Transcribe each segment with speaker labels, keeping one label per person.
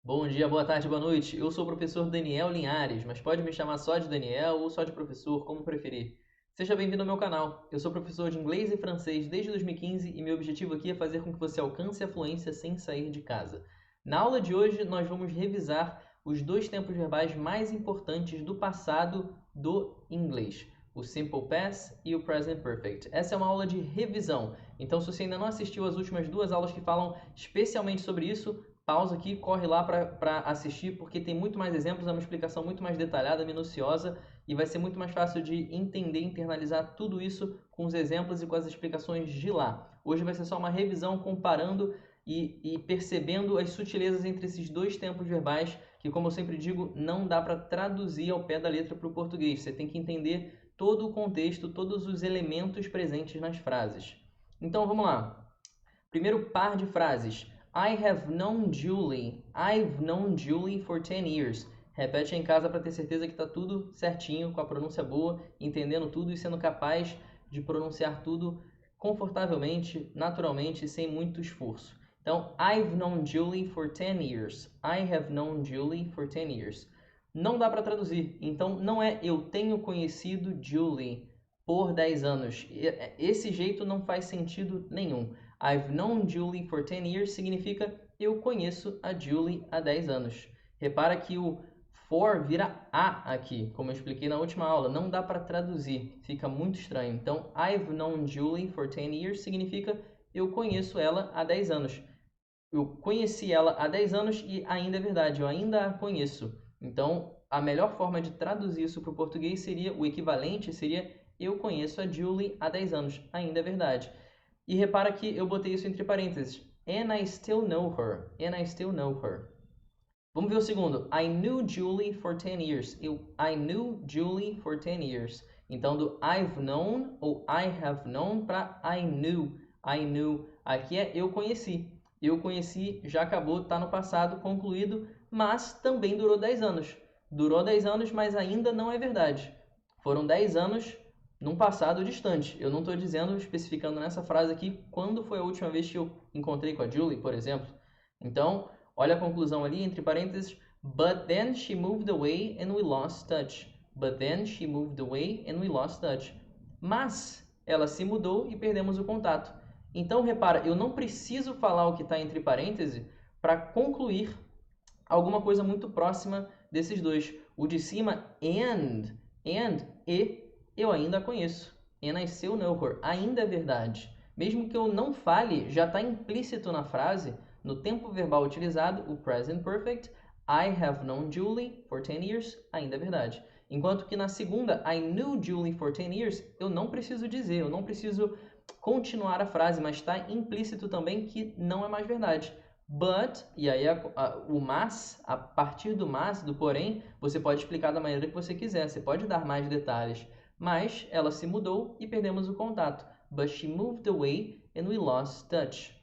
Speaker 1: Bom dia, boa tarde, boa noite. Eu sou o professor Daniel Linhares, mas pode me chamar só de Daniel ou só de professor, como preferir. Seja bem-vindo ao meu canal. Eu sou professor de inglês e francês desde 2015 e meu objetivo aqui é fazer com que você alcance a fluência sem sair de casa. Na aula de hoje, nós vamos revisar os dois tempos verbais mais importantes do passado do inglês, o Simple Past e o Present Perfect. Essa é uma aula de revisão, então se você ainda não assistiu às últimas duas aulas que falam especialmente sobre isso, pausa aqui, corre lá para assistir, porque tem muito mais exemplos, é uma explicação muito mais detalhada, minuciosa, e vai ser muito mais fácil de entender, internalizar tudo isso com os exemplos e com as explicações de lá. Hoje vai ser só uma revisão comparando e percebendo as sutilezas entre esses dois tempos verbais, que, como eu sempre digo, não dá para traduzir ao pé da letra para o português. Você tem que entender todo o contexto, todos os elementos presentes nas frases. Então vamos lá. Primeiro par de frases. I have known Julie. I've known Julie for 10 years. Repete em casa para ter certeza que está tudo certinho, com a pronúncia boa, entendendo tudo e sendo capaz de pronunciar tudo confortavelmente, naturalmente, sem muito esforço. Então, I've known Julie for 10 years. I have known Julie for 10 years. Não dá para traduzir. Então, não é eu tenho conhecido Julie por 10 anos. Esse jeito não faz sentido nenhum. I've known Julie for 10 years significa eu conheço a Julie há 10 anos. Repara que o for vira a aqui, como eu expliquei na última aula. Não dá para traduzir, fica muito estranho. Então, I've known Julie for 10 years significa eu conheço ela há 10 anos. Eu conheci ela há 10 anos e ainda é verdade, eu ainda a conheço. Então, a melhor forma de traduzir isso para o português seria, o equivalente seria eu conheço a Julie há 10 anos, ainda é verdade. E repara que eu botei isso entre parênteses. And I still know her. And I still know her. Vamos ver o segundo. I knew Julie for 10 years. I knew Julie for 10 years. Então, do I've known ou I have known para I knew. I knew. Aqui é eu conheci. Eu conheci, já acabou, está no passado, concluído, mas também durou 10 anos. Durou 10 anos, mas ainda não é verdade. Foram 10 anos num passado distante. Eu não estou dizendo, especificando nessa frase aqui, quando foi a última vez que eu encontrei com a Julie, por exemplo. Então, olha a conclusão ali, entre parênteses. But then she moved away and we lost touch. But then she moved away and we lost touch. Mas ela se mudou e perdemos o contato. Então, repara, eu não preciso falar o que está entre parênteses para concluir alguma coisa muito próxima desses dois. O de cima, and, e, eu ainda a conheço. And I still know her. Ainda é verdade. Mesmo que eu não fale, já está implícito na frase, no tempo verbal utilizado, o present perfect, I have known Julie for 10 years, ainda é verdade. Enquanto que na segunda, I knew Julie for 10 years, eu não preciso dizer, eu não preciso continuar a frase, mas está implícito também que não é mais verdade. But, e aí o mas, a partir do mas, do porém, você pode explicar da maneira que você quiser, você pode dar mais detalhes. Mas ela se mudou e perdemos o contato. But she moved away and we lost touch.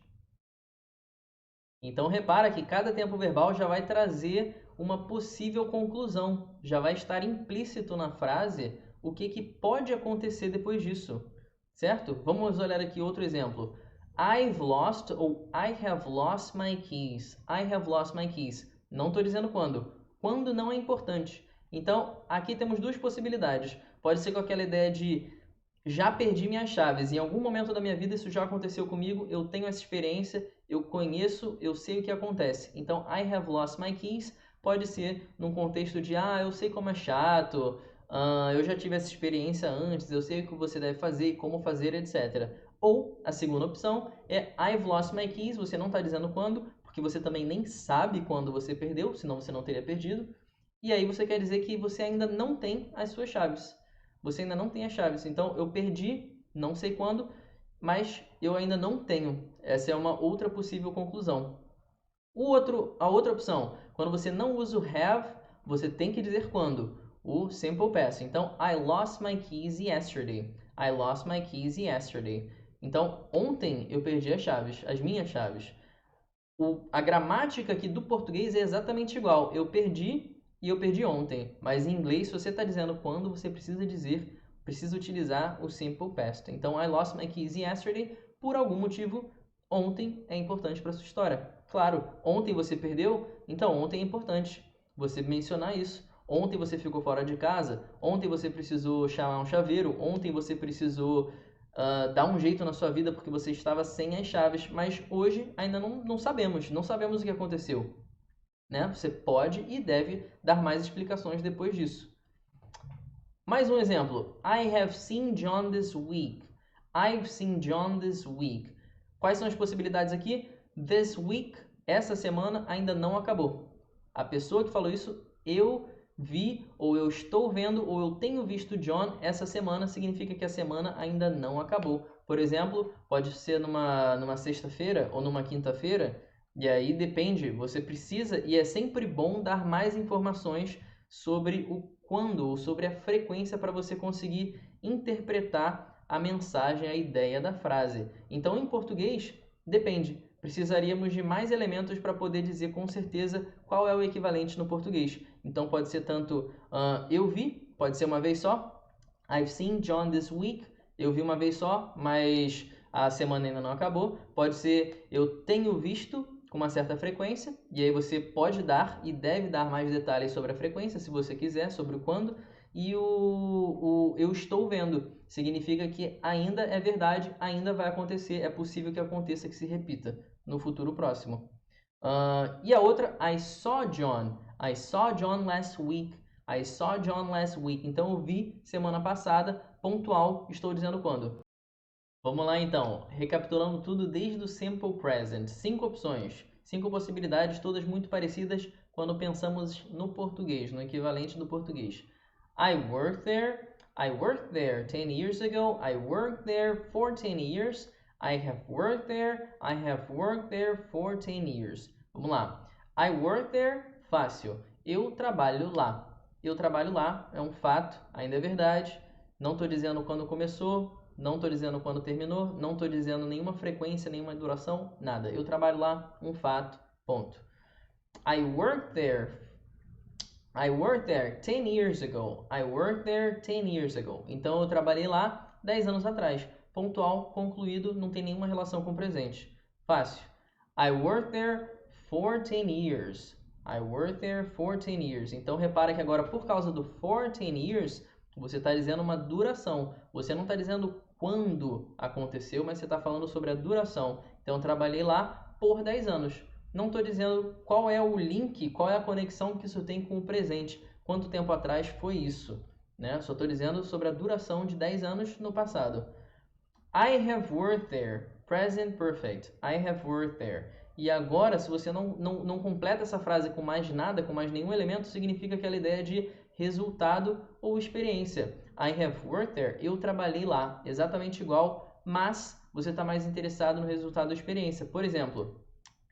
Speaker 1: Então repara que cada tempo verbal já vai trazer uma possível conclusão, já vai estar implícito na frase o que pode acontecer depois disso, certo? Vamos olhar aqui outro exemplo. I've lost ou I have lost my keys. I have lost my keys. Não estou dizendo quando. Quando não é importante. Então, aqui temos duas possibilidades. Pode ser com aquela ideia de já perdi minhas chaves. Em algum momento da minha vida isso já aconteceu comigo, eu tenho essa experiência, eu conheço, eu sei o que acontece. Então, I have lost my keys pode ser num contexto de, eu sei como é chato, eu já tive essa experiência antes, eu sei o que você deve fazer, como fazer, etc. Ou, a segunda opção é I've lost my keys, você não está dizendo quando, porque você também nem sabe quando você perdeu, senão você não teria perdido. E aí você quer dizer que você ainda não tem as suas chaves. Você ainda não tem as chaves. Então, eu perdi, não sei quando, mas eu ainda não tenho. Essa é uma outra possível conclusão. A outra opção, quando você não usa o have, você tem que dizer quando. O simple past. Então, I lost my keys yesterday. I lost my keys yesterday. Então, ontem eu perdi as chaves, as minhas chaves. A gramática aqui do português é exatamente igual. Eu perdi e eu perdi ontem. Mas em inglês, se você está dizendo quando, você precisa dizer, precisa utilizar o simple past. Então, I lost my keys yesterday. Por algum motivo, ontem é importante para a sua história. Claro, ontem você perdeu, então ontem é importante você mencionar isso. Ontem você ficou fora de casa, ontem você precisou chamar um chaveiro, ontem você precisou dar um jeito na sua vida porque você estava sem as chaves, mas hoje ainda não sabemos, não sabemos o que aconteceu, né? Você pode e deve dar mais explicações depois disso. Mais um exemplo. I have seen John this week. I've seen John this week. Quais são as possibilidades aqui? This week, essa semana ainda não acabou. A pessoa que falou isso, eu vi, ou eu estou vendo, ou eu tenho visto John essa semana, significa que a semana ainda não acabou. Por exemplo, pode ser numa sexta-feira ou numa quinta-feira, e aí depende, você precisa, e é sempre bom dar mais informações sobre o quando ou sobre a frequência para você conseguir interpretar a mensagem, a ideia da frase. Então, em português, depende. Precisaríamos de mais elementos para poder dizer com certeza qual é o equivalente no português. Então, pode ser tanto eu vi, pode ser uma vez só. I've seen John this week. Eu vi uma vez só, mas a semana ainda não acabou. Pode ser eu tenho visto com uma certa frequência, e aí você pode dar e deve dar mais detalhes sobre a frequência, se você quiser, sobre o quando. E o eu estou vendo significa que ainda é verdade, ainda vai acontecer, é possível que aconteça, que se repita no futuro próximo. E a outra, I saw John. I saw John last week. I saw John last week. Então eu vi semana passada, pontual, estou dizendo quando. Vamos lá então, recapitulando tudo desde o Simple Present. 5 opções, 5 possibilidades, todas muito parecidas quando pensamos no português, no equivalente do português. I worked there 10 years ago. I worked there for 10 years. I have worked there for 10 years. Vamos lá. I work there, fácil. Eu trabalho lá. Eu trabalho lá, é um fato, ainda é verdade. Não estou dizendo quando começou, não estou dizendo quando terminou, não estou dizendo nenhuma frequência, nenhuma duração, nada. Eu trabalho lá, um fato, ponto. I worked there 10 years ago. I worked there 10 years ago. Então eu trabalhei lá 10 anos atrás. Pontual, concluído, não tem nenhuma relação com o presente. Fácil. I worked there for 10 years. I worked there for 10 years. Então repara que agora por causa do for 10 years, você está dizendo uma duração. Você não está dizendo quando aconteceu, mas você está falando sobre a duração. Então, eu trabalhei lá por 10 anos. Não estou dizendo qual é o link, qual é a conexão que isso tem com o presente. Quanto tempo atrás foi isso? Né? Só estou dizendo sobre a duração de 10 anos no passado. I have worked there. Present perfect. I have worked there. E agora, se você não completa essa frase com mais nada, com mais nenhum elemento, significa aquela ideia de resultado ou experiência. I have worked there. Eu trabalhei lá. Exatamente igual, mas você está mais interessado no resultado ou experiência. Por exemplo,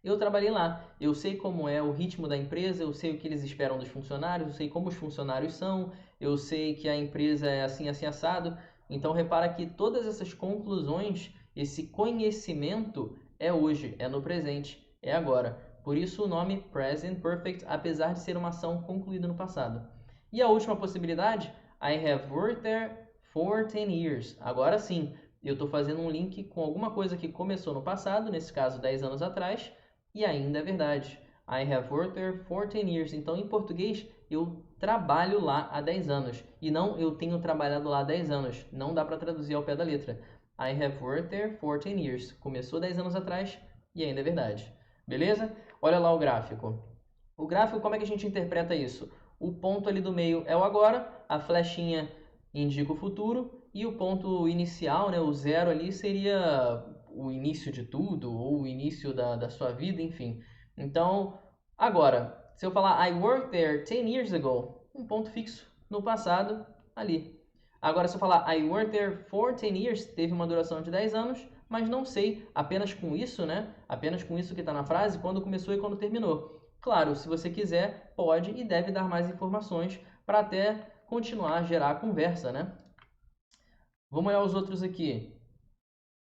Speaker 1: eu trabalhei lá. Eu sei como é o ritmo da empresa, eu sei o que eles esperam dos funcionários, eu sei como os funcionários são, eu sei que a empresa é assim, assim, assado. Então, repara que todas essas conclusões, esse conhecimento é hoje, é no presente, é agora. Por isso o nome Present Perfect, apesar de ser uma ação concluída no passado. E a última possibilidade, I have worked there for 10 years. Agora sim, eu estou fazendo um link com alguma coisa que começou no passado, nesse caso 10 anos atrás, e ainda é verdade. I have worked there for 10 years. Então, em português, eu trabalho lá há 10 anos. E não eu tenho trabalhado lá há 10 anos. Não dá para traduzir ao pé da letra. I have worked there for 10 years. Começou 10 anos atrás e ainda é verdade. Beleza? Olha lá o gráfico. O gráfico, como é que a gente interpreta isso? O ponto ali do meio é o agora, a flechinha indica o futuro e o ponto inicial, né, o zero ali, seria o início de tudo ou o início da sua vida, enfim. Então, agora, se eu falar I worked there 10 years ago, um ponto fixo no passado ali. Agora, se eu falar I worked there for 10 years, teve uma duração de 10 anos, mas não sei, apenas com isso, né? Apenas com isso que está na frase, quando começou e quando terminou. Claro, se você quiser, pode e deve dar mais informações para até continuar a gerar a conversa, né? Vamos olhar os outros aqui.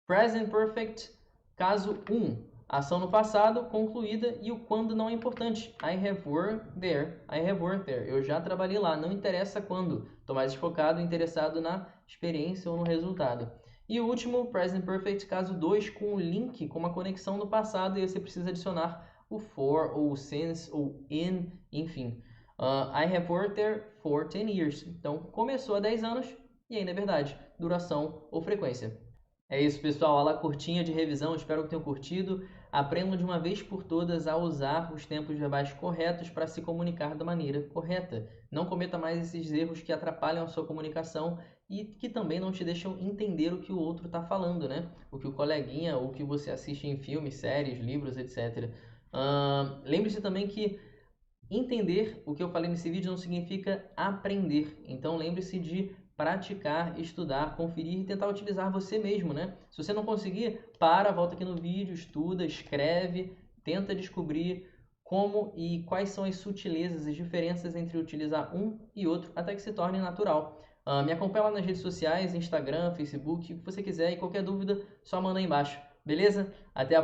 Speaker 1: Present Perfect, caso 1. Ação no passado, concluída, e o quando não é importante. I have worked there. I have worked there. Eu já trabalhei lá. Não interessa quando. Estou mais focado, interessado na experiência ou no resultado. E o último, Present Perfect, caso 2, com o link, com uma conexão no passado, e você precisa adicionar o for, ou since, ou in, enfim. I have worked there for 10 years. Então, começou há 10 anos e ainda é verdade. Duração ou frequência. É isso, pessoal. Aula curtinha de revisão. Espero que tenham curtido. Aprendam de uma vez por todas a usar os tempos verbais corretos para se comunicar da maneira correta. Não cometa mais esses erros que atrapalham a sua comunicação e que também não te deixam entender o que o outro está falando, né? O que o coleguinha ou o que você assiste em filmes, séries, livros, etc. Lembre-se também que entender o que eu falei nesse vídeo não significa aprender. Então lembre-se de praticar, estudar, conferir e tentar utilizar você mesmo, né? Se você não conseguir, volta aqui no vídeo, estuda, escreve, tenta descobrir como e quais são as sutilezas, as diferenças entre utilizar um e outro, até que se torne natural. Me acompanha lá nas redes sociais, Instagram, Facebook, o que você quiser, e qualquer dúvida, só manda aí embaixo. Beleza? Até a próxima.